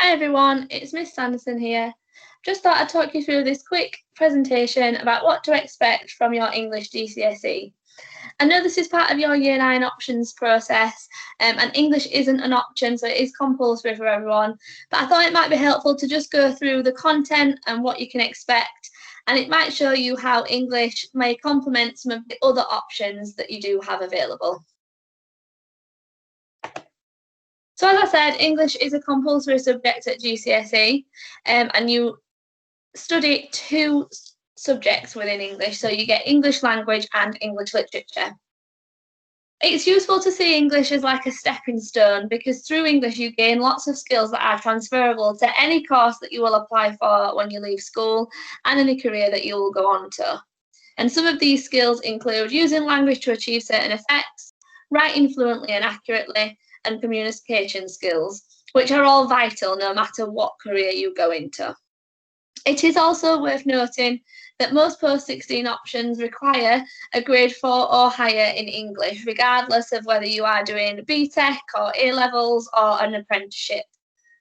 Hi everyone, it's Miss Sanderson here. Just thought I'd talk you through this quick presentation about what to expect from your English GCSE. I know this is part of your Year 9 options process, and English isn't an option, so it is compulsory for everyone, but I thought it might be helpful to just go through the content and what you can expect, and it might show you how English may complement some of the other options that you do have available. So as I said, English is a compulsory subject at GCSE, and you study two subjects within English. So you get English language and English literature. It's useful to see English as like a stepping stone because through English you gain lots of skills that are transferable to any course that you will apply for when you leave school and any career that you will go on to. And some of these skills include using language to achieve certain effects, writing fluently and accurately, and communication skills, which are all vital no matter what career you go into. It is also worth noting that most post-16 options require a grade 4 or higher in English, regardless of whether you are doing BTEC or A-levels or an apprenticeship.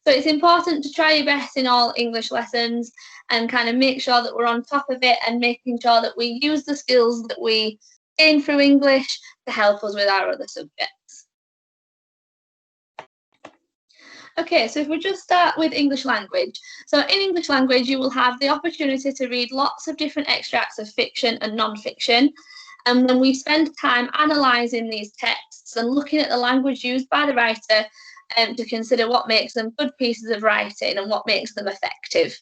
So it's important to try your best in all English lessons and kind of make sure that we're on top of it and making sure that we use the skills that we gain through English to help us with our other subjects. Okay, so if we just start with English language. So in English language, you will have the opportunity to read lots of different extracts of fiction and non-fiction. And then we spend time analysing these texts and looking at the language used by the writer to consider what makes them good pieces of writing and what makes them effective.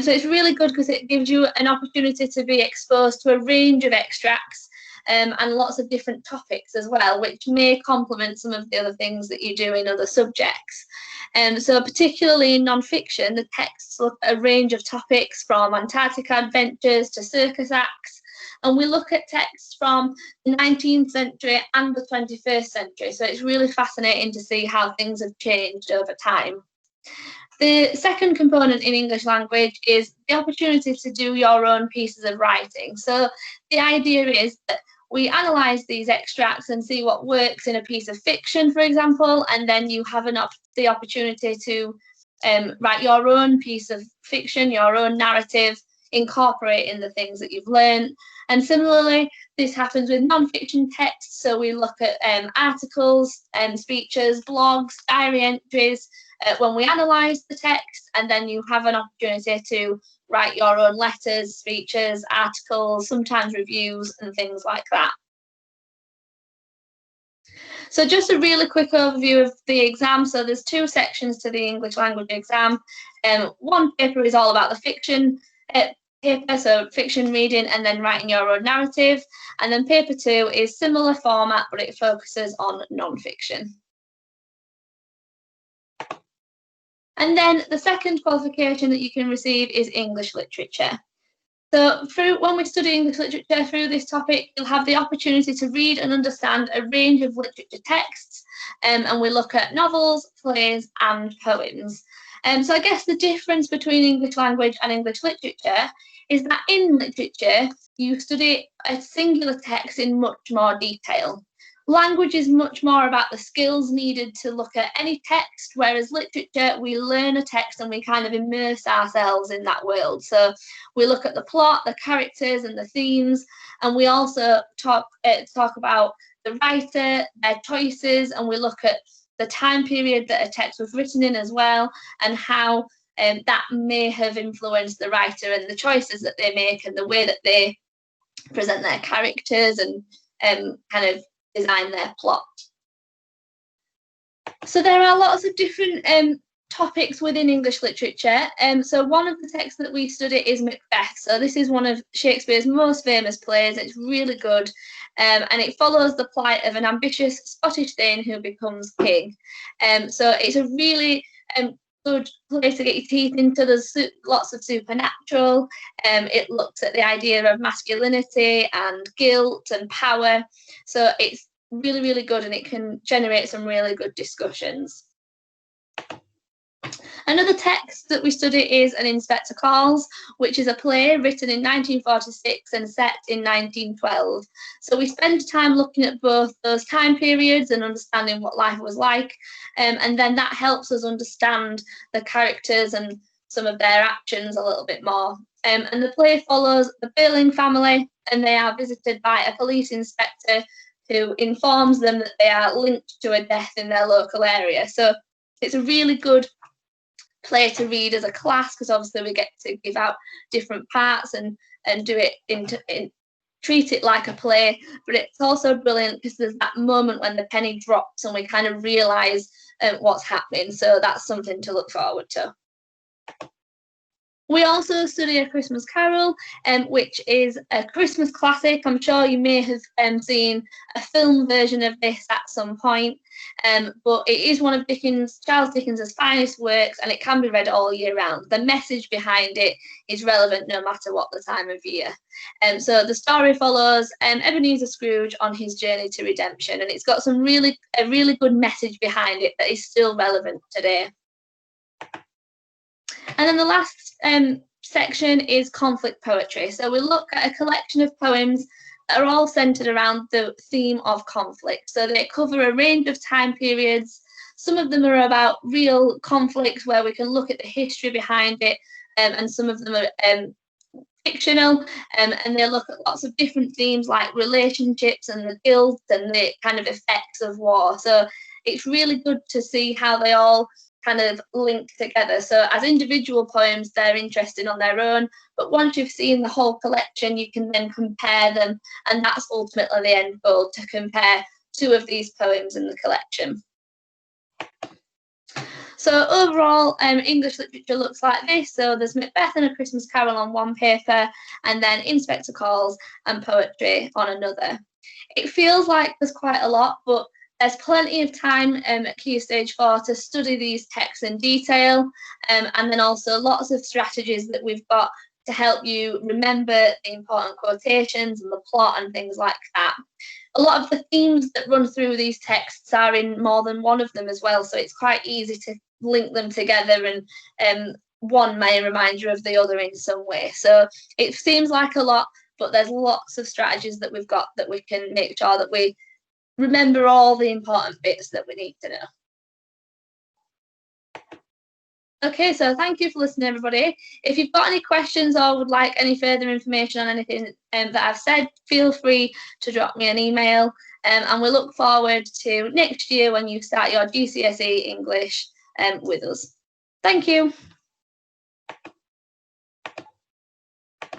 So it's really good because it gives you an opportunity to be exposed to a range of extracts and lots of different topics as well, which may complement some of the other things that you do in other subjects. So particularly in non-fiction, the texts look at a range of topics from Antarctic adventures to circus acts, and we look at texts from the 19th century and the 21st century. So it's really fascinating to see how things have changed over time. The second component in English language is the opportunity to do your own pieces of writing. So the idea is that we analyse these extracts and see what works in a piece of fiction, for example, and then you have the opportunity to write your own piece of fiction, your own narrative, incorporating the things that you've learned. And similarly, this happens with non-fiction texts. So we look at articles, speeches, blogs, diary entries, when we analyse the text, and then you have an opportunity to write your own letters, speeches, articles, sometimes reviews and things like that. So just a really quick overview of the exam. So there's two sections to the English language exam. One paper is all about the fiction paper, so fiction reading and then writing your own narrative. And then paper 2 is similar format, but it focuses on non-fiction. And then the second qualification that you can receive is English literature. So when we study English literature through this topic, you'll have the opportunity to read and understand a range of literature texts, and we look at novels, plays and poems. So I guess the difference between English language and English literature is that in literature, you study a singular text in much more detail. Language is much more about the skills needed to look at any text, whereas literature, we learn a text and we kind of immerse ourselves in that world. So we look at the plot, the characters and the themes, and we also talk about the writer, their choices, and we look at the time period that a text was written in as well, and how that may have influenced the writer and the choices that they make and the way that they present their characters and kind of design their plot. So there are lots of different topics within English literature. So one of the texts that we study is Macbeth. So this is one of Shakespeare's most famous plays. It's really good. And it follows the plight of an ambitious Scottish Thane who becomes king. So it's a really good place to get your teeth into. There's lots of supernatural. It looks at the idea of masculinity and guilt and power. So it's really, really good and it can generate some really good discussions. Another text that we study is An Inspector Calls, which is a play written in 1946 and set in 1912. So we spend time looking at both those time periods and understanding what life was like, and then that helps us understand the characters and some of their actions a little bit more. And the play follows the Burling family, and they are visited by a police inspector who informs them that they are linked to a death in their local area. So it's a really good play to read as a class, because obviously we get to give out different parts and do it treat it like a play. But it's also brilliant because there's that moment when the penny drops and we kind of realise what's happening. So that's something to look forward to. We also study A Christmas Carol, which is a Christmas classic. I'm sure you may have seen a film version of this at some point, but it is one of Charles Dickens's finest works, and it can be read all year round. The message behind it is relevant no matter what the time of year. So the story follows Ebenezer Scrooge on his journey to redemption, and it's got a really good message behind it that is still relevant today. And then the last section is conflict poetry. So we look at a collection of poems that are all centred around the theme of conflict. So they cover a range of time periods. Some of them are about real conflicts where we can look at the history behind it, and some of them are fictional, and they look at lots of different themes like relationships and the guilt and the kind of effects of war. So it's really good to see how they all kind of link together. So as individual poems, they're interesting on their own, but once you've seen the whole collection, you can then compare them, and that's ultimately the end goal, to compare two of these poems in the collection. So overall, English literature looks like this. So there's Macbeth and A Christmas Carol on one paper, and then Inspector Calls and poetry on another. It feels like there's quite a lot, but there's plenty of time at Key Stage 4 to study these texts in detail, and then also lots of strategies that we've got to help you remember the important quotations and the plot and things like that. A lot of the themes that run through these texts are in more than one of them as well, so it's quite easy to link them together, and one may remind you of the other in some way. So it seems like a lot, but there's lots of strategies that we've got that we can make sure that we remember all the important bits that we need to know. Okay, so thank you for listening, everybody. If you've got any questions or would like any further information on anything that I've said, feel free to drop me an email, and we look forward to next year when you start your GCSE English with us. Thank you.